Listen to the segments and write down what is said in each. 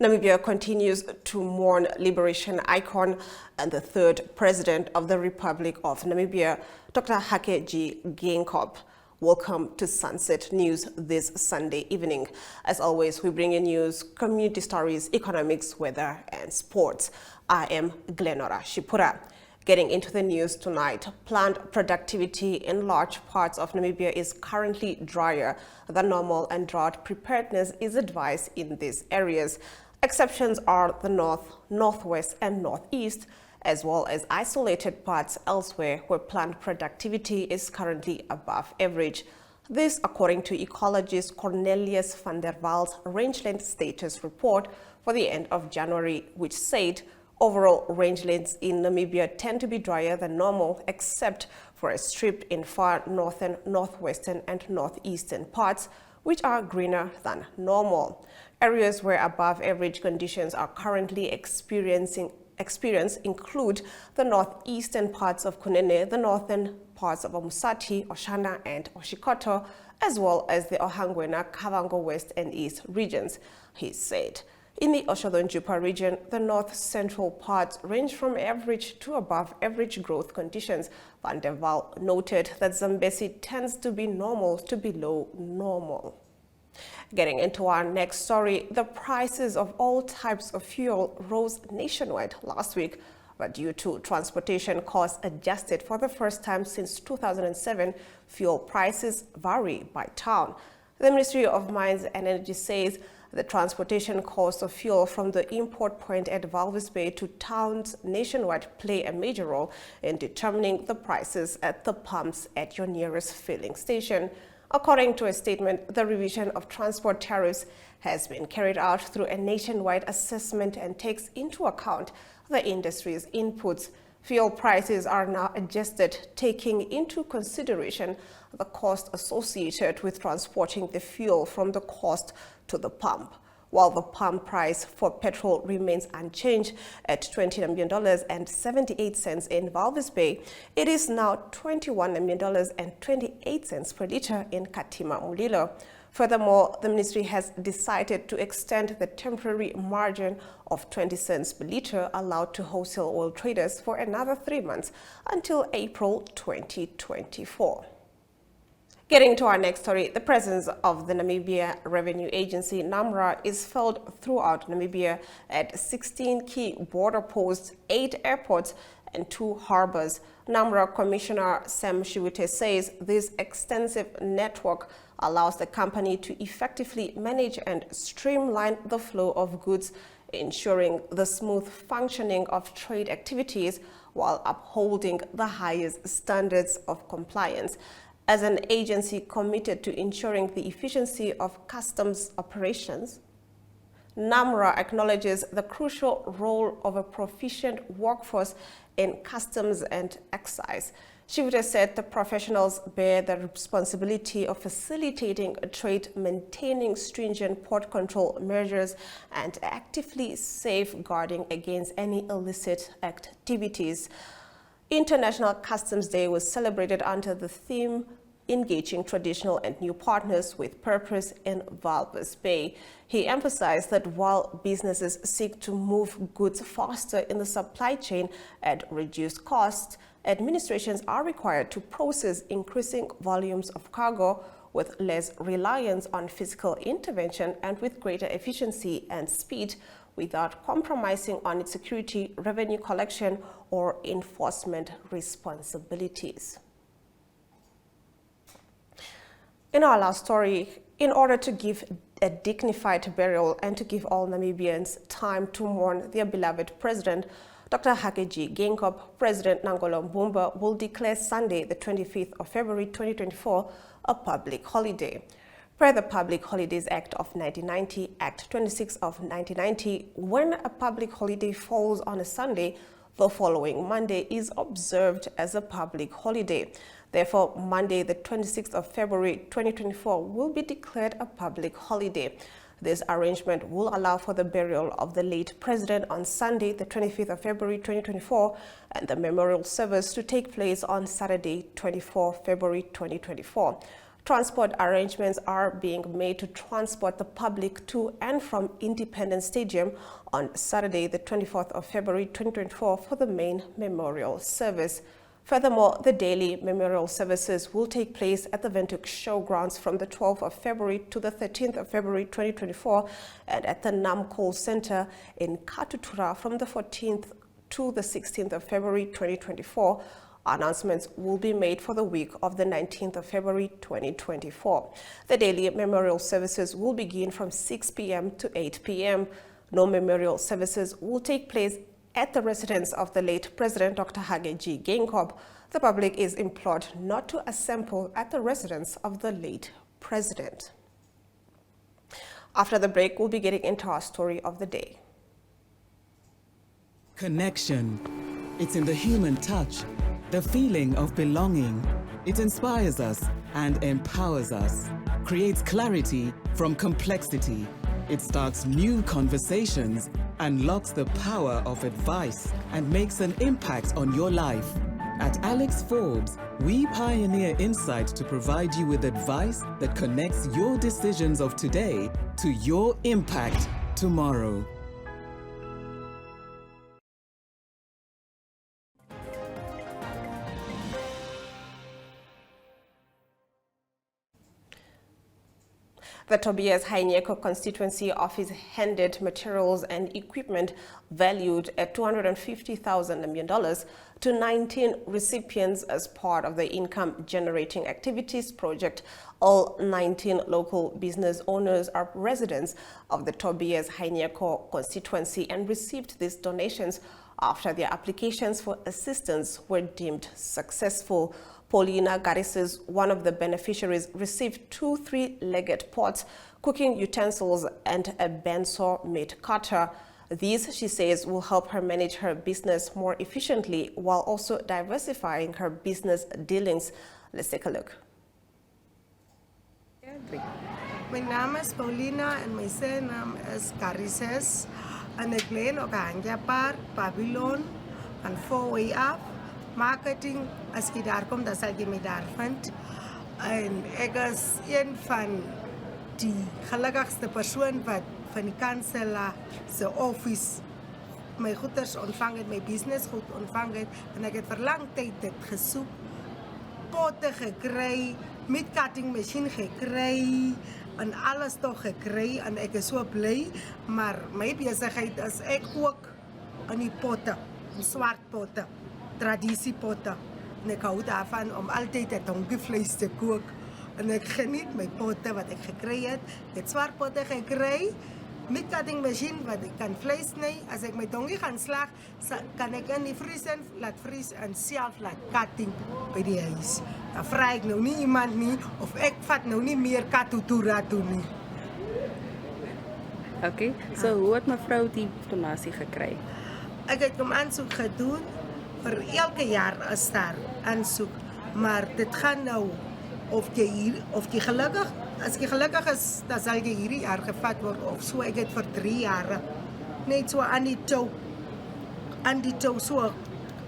Namibia continues to mourn liberation icon and the third president of the Republic of Namibia, Dr. Hakainde Geingob. Welcome to Sunset News this Sunday evening. As always, we bring you news, community stories, economics, weather, and sports. I am Glenora Shipura. Getting into the news tonight, plant productivity in large parts of Namibia is currently drier than normal, and drought preparedness is advised in these areas. Exceptions are the north, northwest, and northeast, as well as isolated parts elsewhere where plant productivity is currently above average. This, according to ecologist Cornelius van der Waal's rangeland status report for the end of January, which said overall rangelands in Namibia tend to be drier than normal, except for a strip in far northern, northwestern, and northeastern parts, which are greener than normal. Areas where above average conditions are currently experienced include the northeastern parts of Kunene, the northern parts of Omusati, Oshana, and Oshikoto, as well as the Ohangwena, Kavango West and East regions, he said. In the Oshodon-Jupa region, the north-central parts range from average to above average growth conditions. Van der Waal noted that Zambezi tends to be normal to below normal. Getting into our next story, the prices of all types of fuel rose nationwide last week, but due to transportation costs adjusted for the first time since 2007, fuel prices vary by town. The Ministry of Mines and Energy says the transportation cost of fuel from the import point at Walvis Bay to towns nationwide play a major role in determining the prices at the pumps at your nearest filling station. According to a statement, the revision of transport tariffs has been carried out through a nationwide assessment and takes into account the industry's inputs. Fuel prices are now adjusted, taking into consideration the cost associated with transporting the fuel from the coast to the pump. While the pump price for petrol remains unchanged at $20 million and 78 cents in Walvis Bay, it is now $21 million and 28 cents per liter in Katima Mulilo. Furthermore, the ministry has decided to extend the temporary margin of 20 cents per liter allowed to wholesale oil traders for another 3 months until April 2024. Getting to our next story, the presence of the Namibia Revenue Agency, NAMRA, is felt throughout Namibia at 16 key border posts, 8 airports, and 2 harbors. NAMRA Commissioner Sam Shiwute says this extensive network allows the company to effectively manage and streamline the flow of goods, ensuring the smooth functioning of trade activities while upholding the highest standards of compliance. As an agency committed to ensuring the efficiency of customs operations, NAMRA acknowledges the crucial role of a proficient workforce in customs and excise. Shiwute said the professionals bear the responsibility of facilitating trade, maintaining stringent port control measures, and actively safeguarding against any illicit activities. International Customs Day was celebrated under the theme engaging traditional and new partners with purpose in Walvis Bay. He emphasized that while businesses seek to move goods faster in the supply chain at reduced costs, administrations are required to process increasing volumes of cargo with less reliance on physical intervention and with greater efficiency and speed, without compromising on its security, revenue collection, or enforcement responsibilities. In our last story, in order to give a dignified burial and to give all Namibians time to mourn their beloved president, Dr. Hakainde Geingob, President Nangolo Mbumba will declare Sunday, the 25th of February 2024, a public holiday. Per the Public Holidays Act of 1990, Act 26 of 1990, when a public holiday falls on a Sunday, the following Monday is observed as a public holiday. Therefore, Monday, the 26th of February 2024 will be declared a public holiday. This arrangement will allow for the burial of the late president on Sunday, the 25th of February 2024, and the memorial service to take place on Saturday, 24 February 2024. Transport arrangements are being made to transport the public to and from Independence Stadium on Saturday, the 24th of February 2024 for the main memorial service. Furthermore, the daily memorial services will take place at the Windhoek Showgrounds from the 12th of February to the 13th of February 2024 and at the Namcol Center in Katutura from the 14th to the 16th of February 2024. Announcements will be made for the week of the 19th of February 2024. The daily memorial services will begin from 6 p.m. to 8 p.m. No memorial services will take place at the residence of the late President Dr. Hage G. Geingob. The public is implored not to assemble at the residence of the late President. After the break, we'll be getting into our story of the day. Connection. It's in the human touch. The feeling of belonging. It inspires us and empowers us, creates clarity from complexity. It starts new conversations, unlocks the power of advice, and makes an impact on your life. At Alex Forbes, we pioneer insight to provide you with advice that connects your decisions of today to your impact tomorrow. The Tobias Hainyeko constituency office handed materials and equipment valued at $250,000 million to 19 recipients as part of the Income Generating Activities project. All 19 local business owners are residents of the Tobias Hainyeko constituency and received these donations after their applications for assistance were deemed successful. Paulina Garisses, one of the beneficiaries, received 2 3-legged pots, cooking utensils, and a bandsaw meat cutter. These, she says, will help her manage her business more efficiently while also diversifying her business dealings. Let's take a look. My naam is Paulina en my naam is Garisses. En ek bly in Okahandja Babylon van 4way af. Marketing, as jy daar kom, dan sal jy my daar vind. En ek is een van die gelukkigste persoon wat van die kanselaar se office my goeders ontvang het, my business goed ontvang het. En ek het vir lang tyd dit gesoek. Potte gekry, meat cutting machine gekry, en alles toch gekry. En ek is so bly, maar my besigheid is ek kook in die potte, in swart potte. Tradisiepotte. En ek hou daarvan om altyd 'n donkievleis te kook. En ek geniet my potte wat ek gekry het. Ek het swart potte gekry, meat cutting machine wat ek kan vleis sny. As ek my donkie gaan slag, kan ek in die vriezer laat vries en self laat cutting by die huis. Dan vra ek nou nie iemand nie, of ek vat nou nie meer katutura toe nie. Okay, so hoe het mevrou die donasie gekry? Ek het hom aansoek gedoen. Vir elke jaar is daar aansoek, maar dit gaan nou of jy gelukkig, as jy gelukkig is, dan sal jy hierdie jaar gevat word of so. Ek het vir 3 jaar net so aan die toe so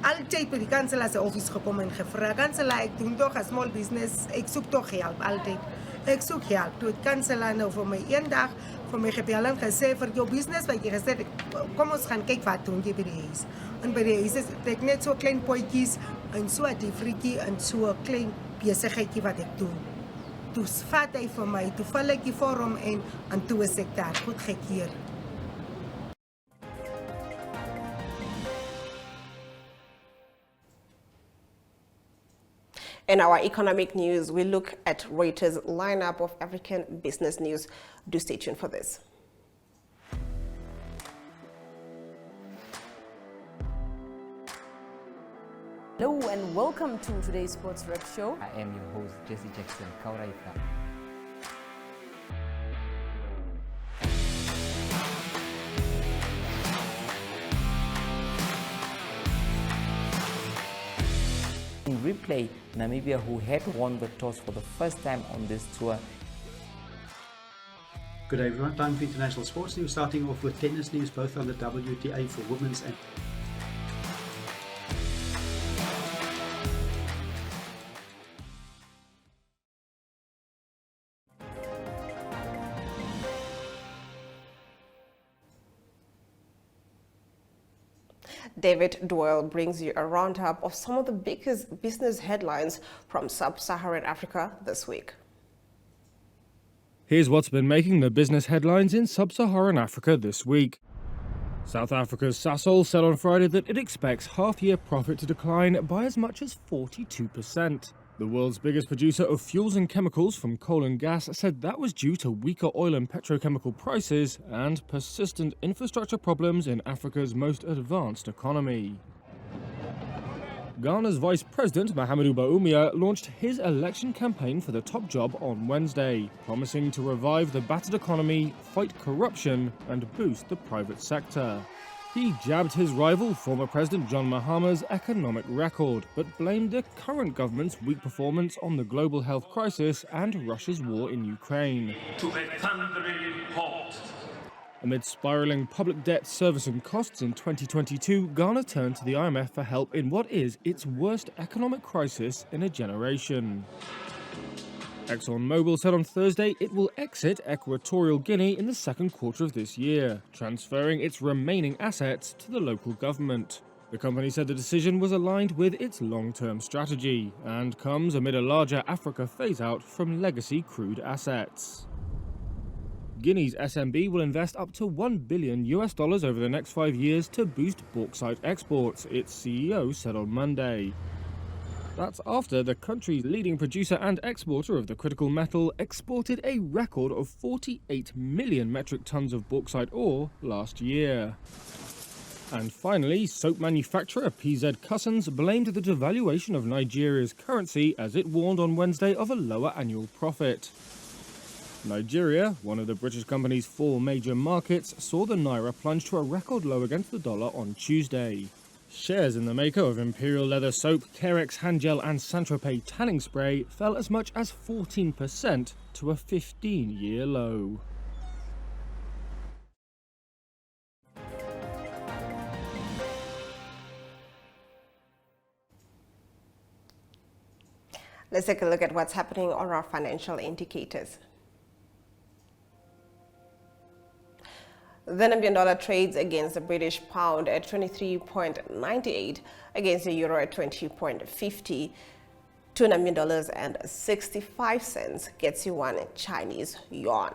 altyd by die kanselaar se office gekom en gevra, kanselaar, ek doen tog 'n small business, ek soek tog help altyd. Ek soek help. Toe het kanselaar nou vir my eendag vir my gebel en gesê vir jou business wat jy gesê het, kom ons gaan kyk wat doen jy by die huis. En by die huis is ek net so klein potjies en so 'n frietjie en so 'n klein besigheidjie wat ek doen. Toe vat hy vir my, toe val ek die vorm en toe is ek daar goed gekeer. In our economic news, we look at Reuters' lineup of African business news. Do stay tuned for this. Hello and welcome to today's Sports Rep Show. I am your host, Jesse Jackson Kauraika. In replay, Namibia, who had won the toss for the first time on this tour. Good day everyone, time for international sports news, starting off with tennis news, both on the WTA for women's and David Doyle brings you a roundup of some of the biggest business headlines from sub-Saharan Africa this week. Here's what's been making the business headlines in sub-Saharan Africa this week. South Africa's Sasol said on Friday that it expects half-year profit to decline by as much as 42%. The world's biggest producer of fuels and chemicals from coal and gas said that was due to weaker oil and petrochemical prices and persistent infrastructure problems in Africa's most advanced economy. Ghana's Vice President Mahamudu Bawumia launched his election campaign for the top job on Wednesday, promising to revive the battered economy, fight corruption, and boost the private sector. He jabbed his rival, former President John Mahama's economic record, but blamed the current government's weak performance on the global health crisis and Russia's war in Ukraine. To a thundering halt. Amid spiraling public debt servicing costs in 2022, Ghana turned to the IMF for help in what is its worst economic crisis in a generation. ExxonMobil said on Thursday it will exit Equatorial Guinea in the second quarter of this year, transferring its remaining assets to the local government. The company said the decision was aligned with its long-term strategy and comes amid a larger Africa phase-out from legacy crude assets. Guinea's SMB will invest up to $1 billion over the next 5 years to boost bauxite exports, its CEO said on Monday. That's after the country's leading producer and exporter of the critical metal exported a record of 48 million metric tons of bauxite ore last year. And finally, soap manufacturer PZ Cussons blamed the devaluation of Nigeria's currency as it warned on Wednesday of a lower annual profit. Nigeria, one of the British company's 4 major markets, saw the naira plunge to a record low against the dollar on Tuesday. Shares in the maker of Imperial Leather Soap, Carex Hand Gel and Saint-Tropez Tanning Spray fell as much as 14% to a 15-year low. Let's take a look at what's happening on our financial indicators. The Namibian dollar trades against the British pound at 23.98, against the euro at 20.50. 2 Namibian dollars and 65 cents gets you 1 Chinese yuan.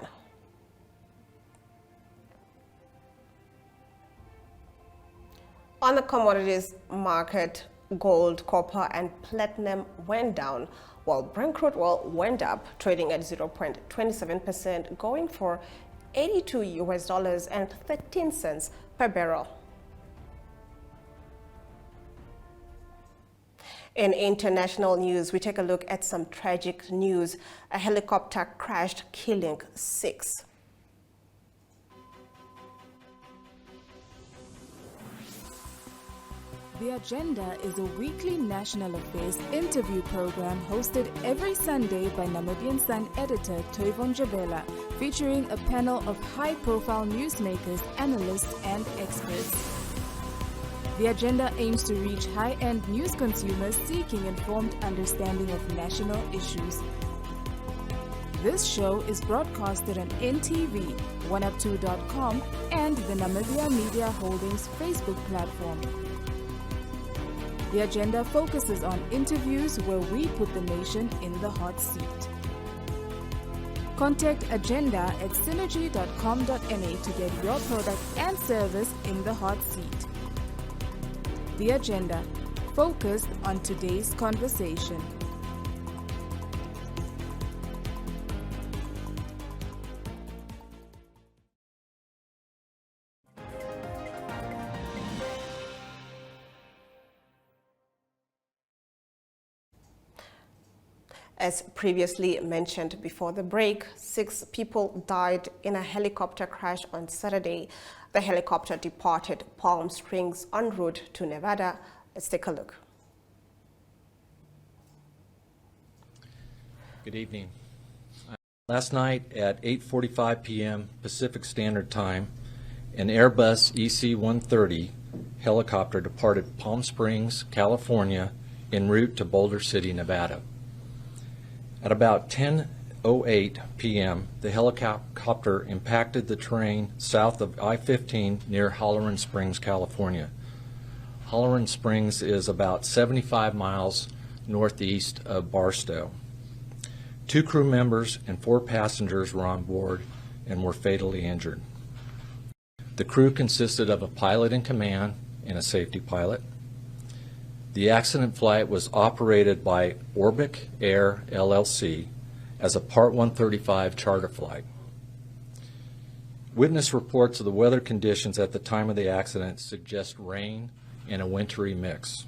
On the commodities market, gold, copper and platinum went down, while Brent crude oil went up, trading at 0.27%, going for $82.13 per barrel. In international news, we take a look at some tragic news. A helicopter crashed, killing 6. The Agenda is a weekly national affairs interview program hosted every Sunday by Namibian Sun editor Toivon Jabela, featuring a panel of high-profile newsmakers, analysts and experts. The Agenda aims to reach high-end news consumers seeking informed understanding of national issues. This show is broadcasted on NTV, 1up2.com and the Namibia Media Holdings Facebook platform. The Agenda focuses on interviews where we put the nation in the hot seat. Contact Agenda at synergy.com.na to get your product and service in the hot seat. The Agenda, focused on today's conversation. As previously mentioned before the break, 6 people died in a helicopter crash on Saturday. The helicopter departed Palm Springs en route to Nevada. Let's take a look. Good evening. Last night at 8:45 p.m. Pacific Standard Time, an Airbus EC-130 helicopter departed Palm Springs, California, en route to Boulder City, Nevada. At about 10:08 p.m., the helicopter impacted the terrain south of I-15 near Halloran Springs, California. Halloran Springs is about 75 miles northeast of Barstow. 2 crew members and 4 passengers were on board and were fatally injured. The crew consisted of a pilot in command and a safety pilot. The accident flight was operated by Orbic Air LLC as a Part 135 charter flight. Witness reports of the weather conditions at the time of the accident suggest rain and a wintry mix.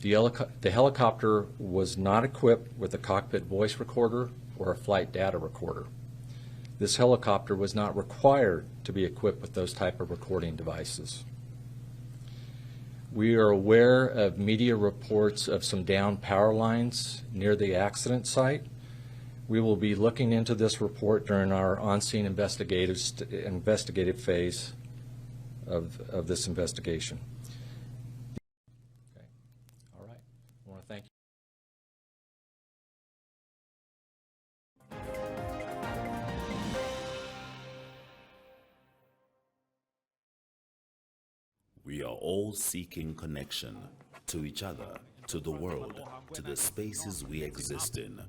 The helicopter was not equipped with a cockpit voice recorder or a flight data recorder. This helicopter was not required to be equipped with those type of recording devices. We are aware of media reports of some downed power lines near the accident site. We will be looking into this report during our on-scene investigative phase of this investigation. Okay. All right. I want to thank you. We are all seeking connection to each other, to the world, to the spaces we exist in.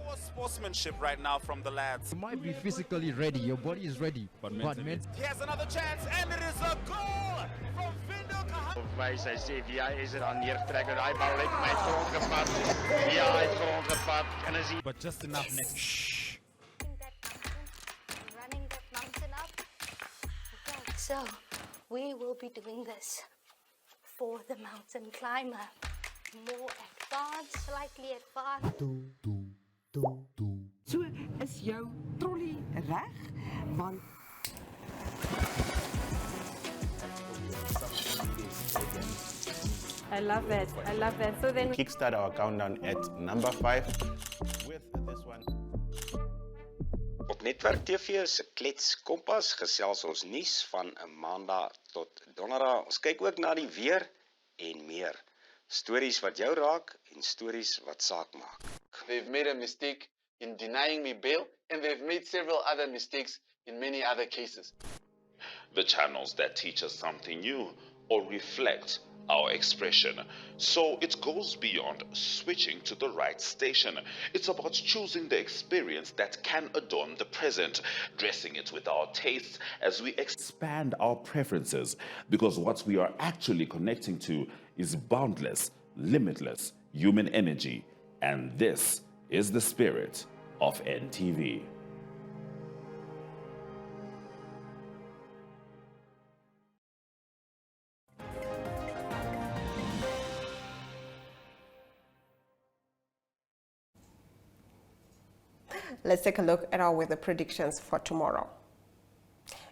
Poor sportsmanship right now from the lads. You might be physically ready, your body is ready, but mentally. Here's another chance, and it is a goal from Vindel Kahana. Wij zijn CVI is er aan neertrekken. Hij bal lijkt mij grond gevat. Ja, hij grond gevat. En dan zie je. But just enough next. Running that mountain up. Okay, so we will be doing this for the mountain climber. More advanced, slightly advanced. So is jou trolley reg? Want I love it. I love it. So then we kickstart our countdown at number 5 with this one. Op Netwerk TV se Klets Kompas gesels ons nuus van 'n Maandag tot Donderdag. Ons kyk ook na die weer en meer. Stories wat jou raak en stories wat saak maak. They've made a mistake in denying me bail, and they've made several other mistakes in many other cases. The channels that teach us something new or reflect our expression. So it goes beyond switching to the right station. It's about choosing the experience that can adorn the present, dressing it with our tastes as we expand our preferences, because what we are actually connecting to is boundless, limitless human energy. And this is the spirit of NTV. Let's take a look at our weather predictions for tomorrow.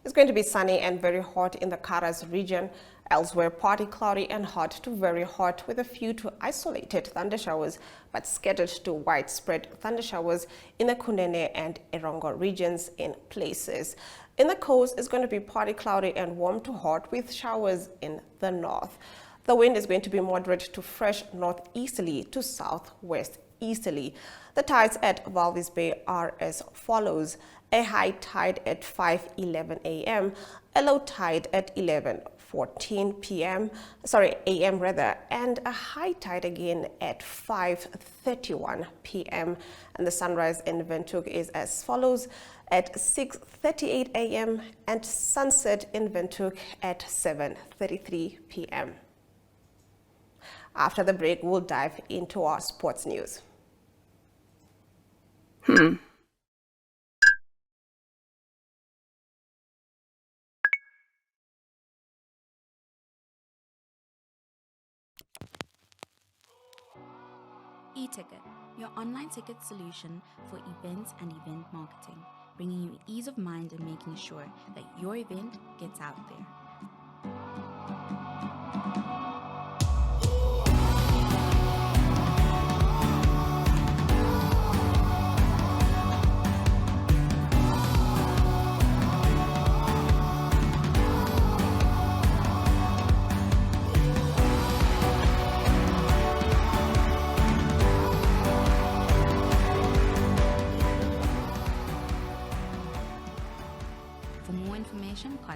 It's going to be sunny and very hot in the Karas region. Elsewhere, partly cloudy and hot to very hot with a few to isolated thundershowers, but scattered to widespread thundershowers in the Kunene and Erongo regions in places. In the coast, it's going to be partly cloudy and warm to hot with showers in the north. The wind is going to be moderate to fresh northeasterly to southwest easterly. The tides at Walvis Bay are as follows: a high tide at 5:11 a.m., a low tide at 11:14 a.m. and a high tide again at 5:31 p.m. And the sunrise in Windhoek is as follows: at 6:38 a.m. and sunset in Windhoek at 7:33 p.m. After the break, we'll dive into our sports news. eTicket, your online ticket solution for events and event marketing, bringing you ease of mind and making sure that your event gets out there.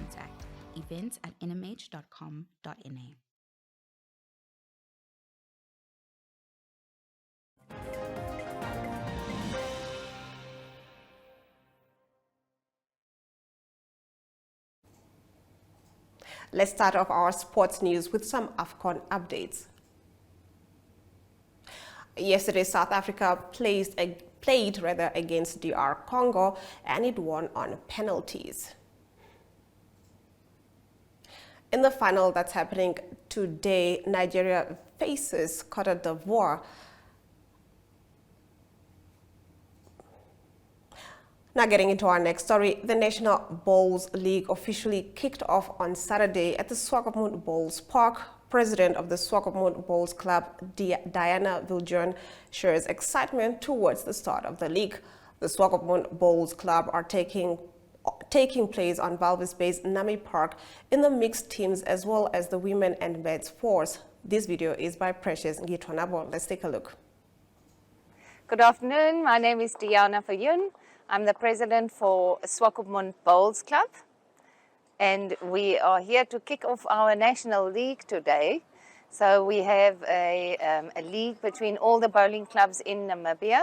contact events@nmh.com.na. Let's start off our sports news with some AFCON updates. Yesterday, South Africa played against DR Congo, and it won on penalties. In the final that's happening today, Nigeria faces Côte d'Ivoire. Now getting into our next story, the National Bowls League officially kicked off on Saturday at the Swakopmund Bowls Park. President of the Swakopmund Bowls Club, Diana Viljoen, shares excitement towards the start of the league. The Swakopmund Bowls Club are taking place on Walvis Bay's Nami Park in the mixed teams as well as the women and men's fours. This video is by Precious Ngitwanabo. Let's take a look. Good afternoon. My name is Diana Viljoen. I'm the president for Swakopmund Bowls Club, and we are here to kick off our national league today. So we have a league between all the bowling clubs in Namibia,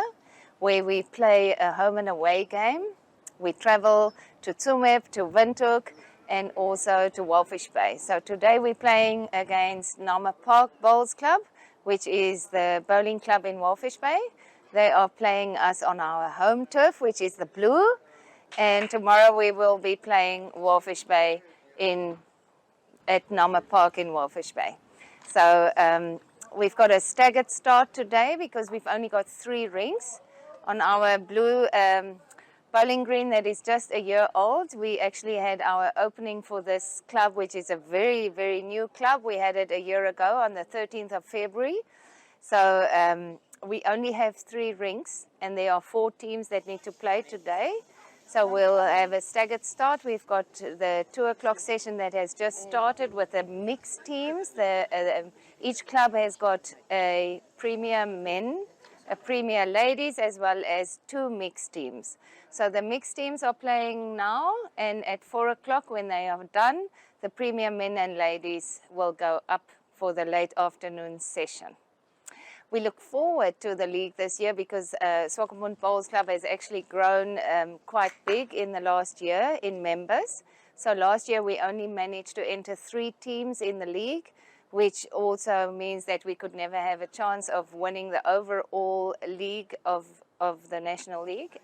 where we play a home and away game. We travel to Tsumeb, to Windhoek, and also to Walvis Bay. So today we're playing against Nama Park Bowls Club, which is the bowling club in Walvis Bay. They are playing us on our home turf, which is the blue. And tomorrow we will be playing Walvis Bay at Nama Park in Walvis Bay. So we've got a staggered start today because we've only got 3 rings. On our blue bowling green that is just a year old, we actually had our opening for this club, which is a very, very new club. We had it a year ago on the 13th of February. So we only have 3 rings, and there are 4 teams that need to play today. So we'll have a staggered start. We've got the 2 o'clock session that has just started with the mixed teams. Each club has got a premier men, a premier ladies, as well as 2 mixed teams. So the mixed teams are playing now, and at 4 o'clock when they are done, the premier men and ladies will go up for the late afternoon session. We look forward to the league this year because Swakopmund Bowls Club has actually grown quite big in the last year in members. So last year we only managed to enter 3 teams in the league, which also means that we could never have a chance of winning the overall league of the National League.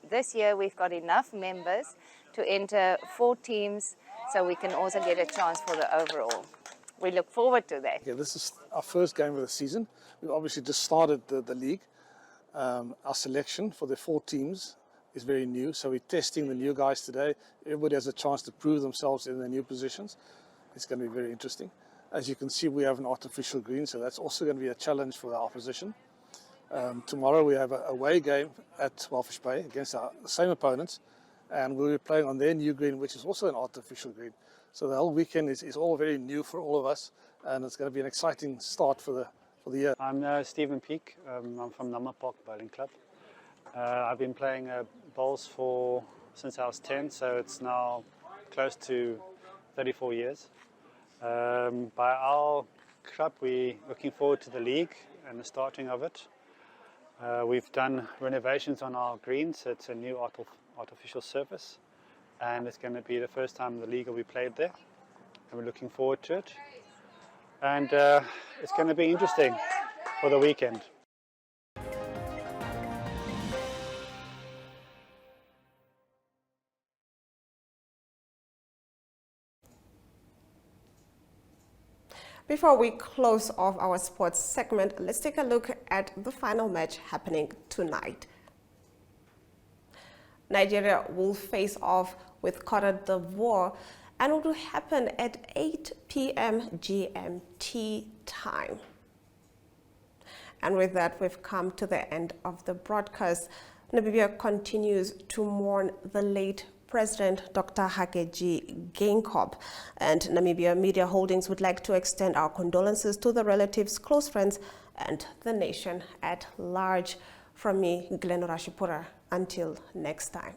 This year we've got enough members to enter 4 teams, so we can also get a chance for the overall. We look forward to that. Yeah, this is our first game of the season. We've obviously just started the league. Our selection for the 4 teams is very new, so we're testing the new guys today. Everybody has a chance to prove themselves in their new positions. It's going to be very interesting. As you can see, we have an artificial green, so that's also going to be a challenge for our opposition. Tomorrow we have an away game at Walvis Bay against the same opponents, and we'll be playing on their new green, which is also an artificial green. So the whole weekend is all very new for all of us, and it's going to be an exciting start for the year. I'm Stephen Peake. I'm from Nama Park Bowling Club. I've been playing bowls since I was 10, so it's now close to 34 years. By our club, we're looking forward to the league and the starting of it. We've done renovations on our greens. It's a new artificial surface, and it's going to be the first time the league will be played there, and we're looking forward to it. And it's going to be interesting for the weekend. Before we close off our sports segment, let's take a look at the final match happening tonight. Nigeria will face off with Côte d'Ivoire, and it will happen at 8 p.m. GMT time. And with that, we've come to the end of the broadcast. Namibia continues to mourn the late President Dr. Hakainde Geingob, and Namibia Media Holdings would like to extend our condolences to the relatives, close friends, and the nation at large. From me, Glenn Rashipura. Until next time.